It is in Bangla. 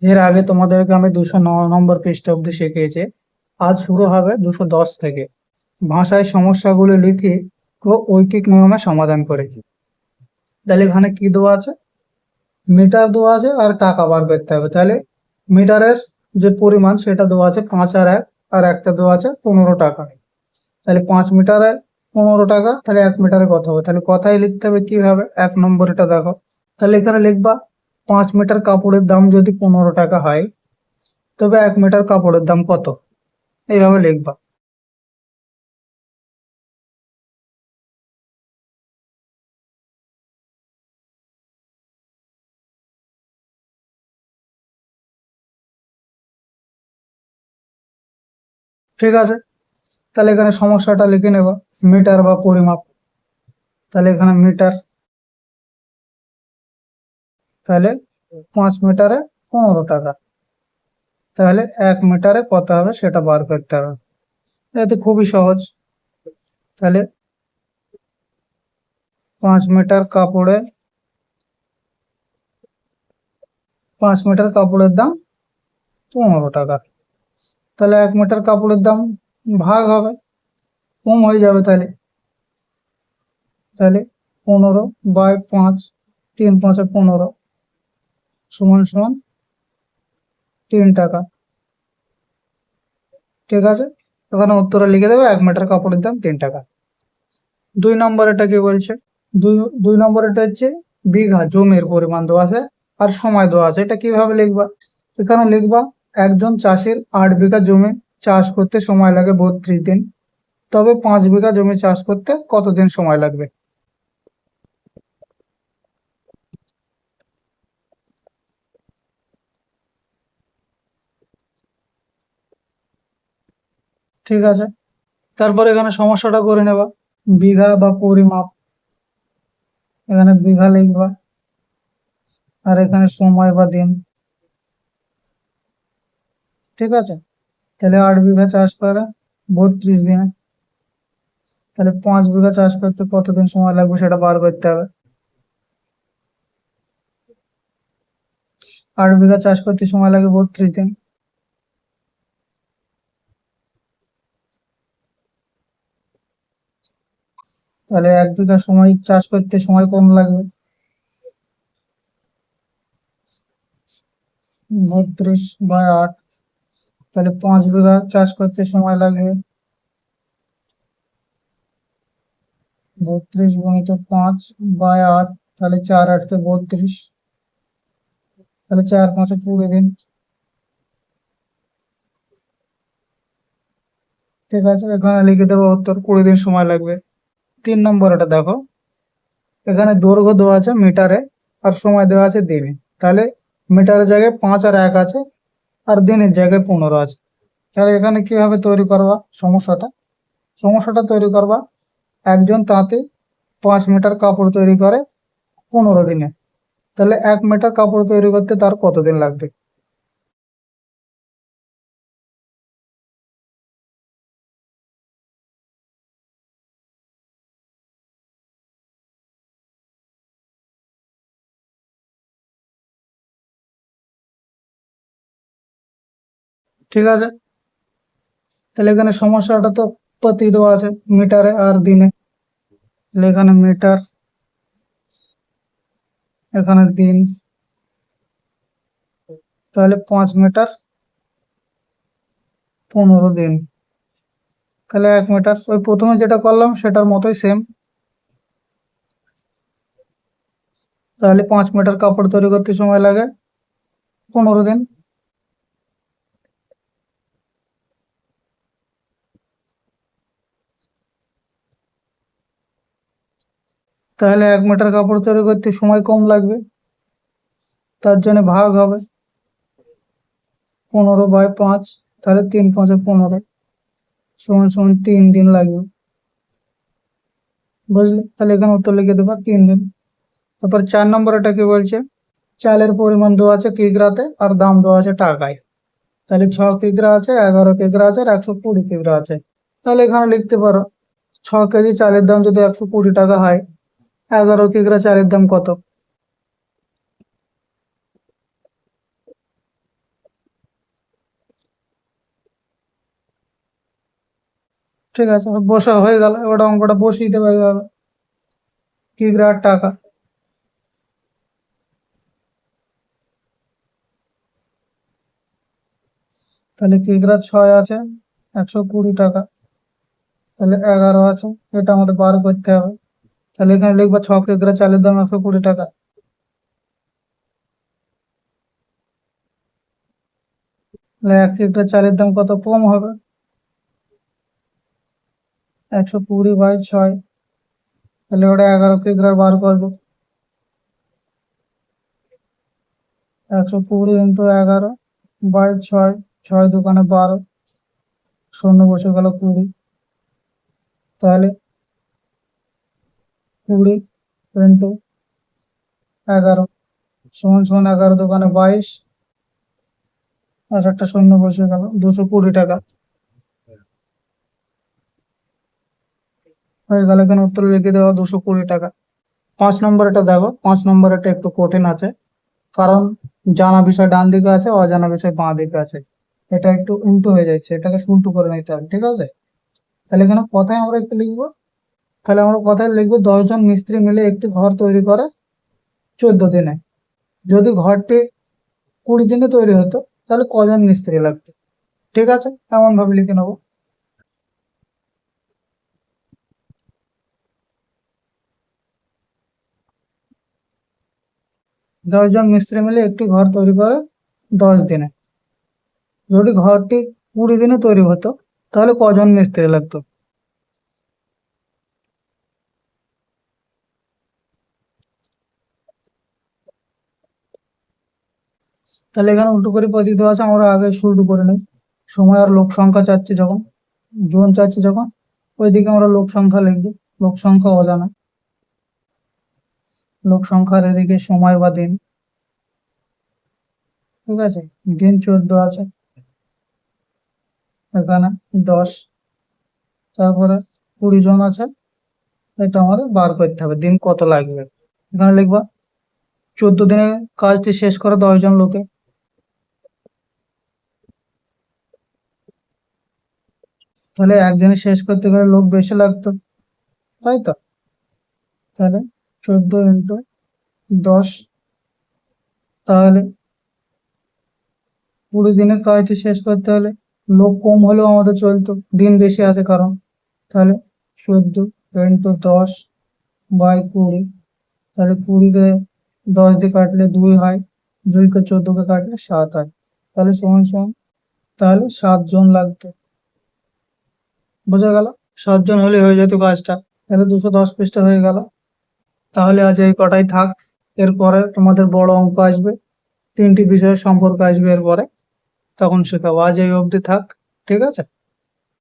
এর আগে তোমাদেরকে আমি 209 নম্বর পৃষ্ঠা অব্দি শিখিয়েছি। আজ শুরু হবে 210 থেকে। ভাষায় সমস্যাগুলো লিখে ও ঐকিক নিয়মে সমাধান করেছি। তাহলে এখানে কি দেওয়া আছে? মিটার দেওয়া আছে আর টাকা বার করতে হবে। তাহলে মিটারের যে পরিমাণ সেটা দেওয়া আছে 5 আর 1, আর একটা দেওয়া আছে 15 টাকা। তাহলে 5 মিটারে 15 টাকা, তাহলে 1 মিটারে কত হবে? তাহলে কথাই লিখতে হবে কিভাবে? 1 নম্বর এটা দেখো। তাহলে এখানে লিখবা 5 মিটার কাপড়ের দাম যদি 15 টাকা হয়, তবে 1 মিটার কাপড়ের দাম কত? এইভাবে লিখবা। ঠিক আছে, তাহলে এখানে সমস্যাটা লিখে নেবা। মিটার বা পরিমাপ। তাহলে এখানে মিটার, তাহলে 5 মিটারে 15 টাকা। তাহলে 1 মিটারে কত হবে সেটা বার করতে হবে। এটা তো খুবই সহজ। তাহলে 5 মিটার কাপড়ে 5 মিটার কাপড়ের দাম 15 টাকা। তাহলে 1 মিটার কাপড়ের দাম ভাগ হবে, কম হয়ে যাবে। তাহলে তাহলে 15/5, 3×5=15, সমান সমান 3 টাকা। ঠিক আছে, এখানে উত্তরে লিখে দেবে 1 মিটার কাপড়ের দাম 3 টাকা। 2 নম্বর এটা কি বলছে? দুই দুই নম্বর এটা হচ্ছে বিঘা জমির পরিমাণ দেওয়া আছে আর সময় দেওয়া আছে। এটা কিভাবে লিখবা? এখানে লিখবা একজন চাষির 8 বিঘা জমি চাষ করতে সময় লাগে 32 দিন, তবে 5 বিঘা জমি চাষ করতে কতদিন সময় লাগবে? ঠিক আছে, তারপর এখানে সমস্যাটা করে নেবা। বিঘা বা পরিমাপ, এখানে বিঘা লিখবা আর এখানে সময় বা দিন। ঠিক আছে, তাহলে 8 বিঘা চাষ করে 32 দিনে, তাহলে 5 বিঘা চাষ করতে কতদিন সময় লাগবে সেটা বার করতে হবে। 8 বিঘা চাষ করতে সময় লাগে 32 দিন। তাহলে 1 বিঘা সময় চাষ করতে সময় কম লাগবে, 32/8। তাহলে 5 বিঘা চাষ করতে সময় লাগবে 32 × 5/8, তাহলে 4×8=32। তাহলে 4×5=20 দিন। ঠিক আছে, এখানে লিখে দেবো উত্তর 20 দিন সময় লাগবে। 3 নম্বর এটা দেখো। এখানে দৈর্ঘ্য দেওয়া আছে মিটারে আর সময় দেওয়া আছে দিনে। তাহলে মিটারের জায়গায় 5 আর 1 আছে, আর দিনের জায়গায় 15 আছে। তাহলে এখানে কিভাবে তৈরি করবা সমস্যাটা? সমস্যাটা তৈরি করবা, একজন তাঁতি 5 মিটার কাপড় তৈরি করে 15 দিনে। তাহলে 1 মিটার কাপড় তৈরি করতে তার কতদিন লাগবে? ঠিক আছে, তাহলে এখানে সমস্যাটা তো প্রতি দেওয়া আছে মিটারে আর দিনে। তাহলে এখানে মিটার, এখানে দিন। তাহলে 5 মিটার 15 দিন। তাহলে 1 মিটার ওই প্রথমে যেটা করলাম সেটার মতোই সেম। তাহলে 5 মিটার কাপড় তৈরি করতে সময় লাগে 15 দিন। তাহলে 1 মিটার কাপড় তৈরি করতে সময় কম লাগবে, তার জন্য ভাগ হবে 15/5। তাহলে 3×5=15, সমান সমান 3 দিন লাগবে। বুঝলে? তাহলে এখানে উত্তর লিখে দেবা 3 দিন। তারপর 4 নম্বর এটা কি বলছে? চালের পরিমাণ দেওয়া আছে কিগ্রাতে আর দাম দেওয়া আছে টাকায়। তাহলে 6 কিগ্রা আছে, 11 কিগ্রা আছে আর 120 কিগ্রা আছে। তাহলে এখানে লিখতে পারো 6 কেজি চালের দাম যদি 120 টাকা হয়, 11 কিগ্রা চালের দাম কত? ঠিক আছে, বসা হয়ে গেল। এবার অঙ্কটা বসিয়ে দেবে এইভাবে, কিগ্রার টাকা। তাহলে কিগ্রা 6 আছে, 120 টাকা। তাহলে 11 আছে, এটা আমাদের বার করতে হবে। তাহলে এখানে লিখবো 6 কিগ্রা চালের দাম 120 টাকা। তাহলে 1 কিগ্রা চালের দাম কত কম হবে? 120/6। তাহলে ওটা 11 কিগ্রা বার করবো। 120 ইন্টু 11/6, 6 দোকানে 12, শূন্য বসে গেল 20। তাহলে 20 ইন্টু 11 সমান সমান 11 দোকানে 22, আর একটা শূন্য বসে গেল, 220 টাকা হয়ে গেল। এখানে উত্তর লিখে দেওয়া 220 টাকা। 5 নম্বরটা দেখো, 5 নম্বরটা একটু কঠিন আছে, কারণ জানা বিষয় ডান দিকে আছে, অজানা বিষয় বাঁ দিকে আছে। এটা একটু উল্টো হয়ে যাচ্ছে, এটাকে উল্টো করে নিতে হবে, ঠিক আছে? তাহলে এখানে কথায় আমরা একটু লিখবো। তাহলে আমরা কথায় লিখবো 10 জন মিস্ত্রি মিলে একটি ঘর তৈরি করে 14 দিনে। যদি ঘরটি 20 দিনে তৈরি হতো, তাহলে কজন মিস্ত্রি লাগতো? ঠিক আছে, এমন ভাবে লিখে নেবো। 10 জন মিস্ত্রি মিলে একটি ঘর তৈরি করে 10 দিনে। যদি ঘরটি 20 দিনে তৈরি হতো, তাহলে কজন মিস্ত্রি লাগতো? তাহলে এখানে উল্টো করে পদ্ধতি আছে, আমরা আগে শুরু করে নিই। সময় আর লোক সংখ্যা চাচ্ছি যখন, জন চাচ্ছি যখন, ওইদিকে আমরা লোক সংখ্যা লিখবো। লোক সংখ্যা অজানা, লোক সংখ্যার এদিকে সময় বা দিন। ঠিক আছে, দিন 14 আছে, এখানে 10, তারপরে 20 জন আছে, এটা আমাদের বার করতে হবে দিন কত লাগবে। এখানে লিখবা 14 দিনে কাজটি শেষ করে 10 জন লোকে। তাহলে একদিনে শেষ করতে গেলে লোক বেশি লাগতো, তাই তো? তাহলে 14 ইন্টু 10, তাহলে 20 দিনের কাজটি শেষ করতে হলে লোক কম হলেও আমাদের চলতো, দিন বেশি আছে কারণ। তাহলে 14 ইন্টু 10/20, তাহলে 20-কে 10 দিয়ে কাটলে 2 হয়, 2-কে 14-কে কাটলে 7 হয়। তাহলে সমান সমান, তাহলে 7 জন লাগতো। বোঝা গেল? 7 জন হলে হয়ে যেত কাজটা। তাহলে 210 পৃষ্ঠা হয়ে গেল। তাহলে আজ এই কটাই থাক। এরপরে তোমাদের বড় অঙ্ক আসবে, 3টি বিষয়ের সম্পর্ক আসবে এরপরে, তখন শেখাবো। আজ এই অবধি থাক, ঠিক আছে?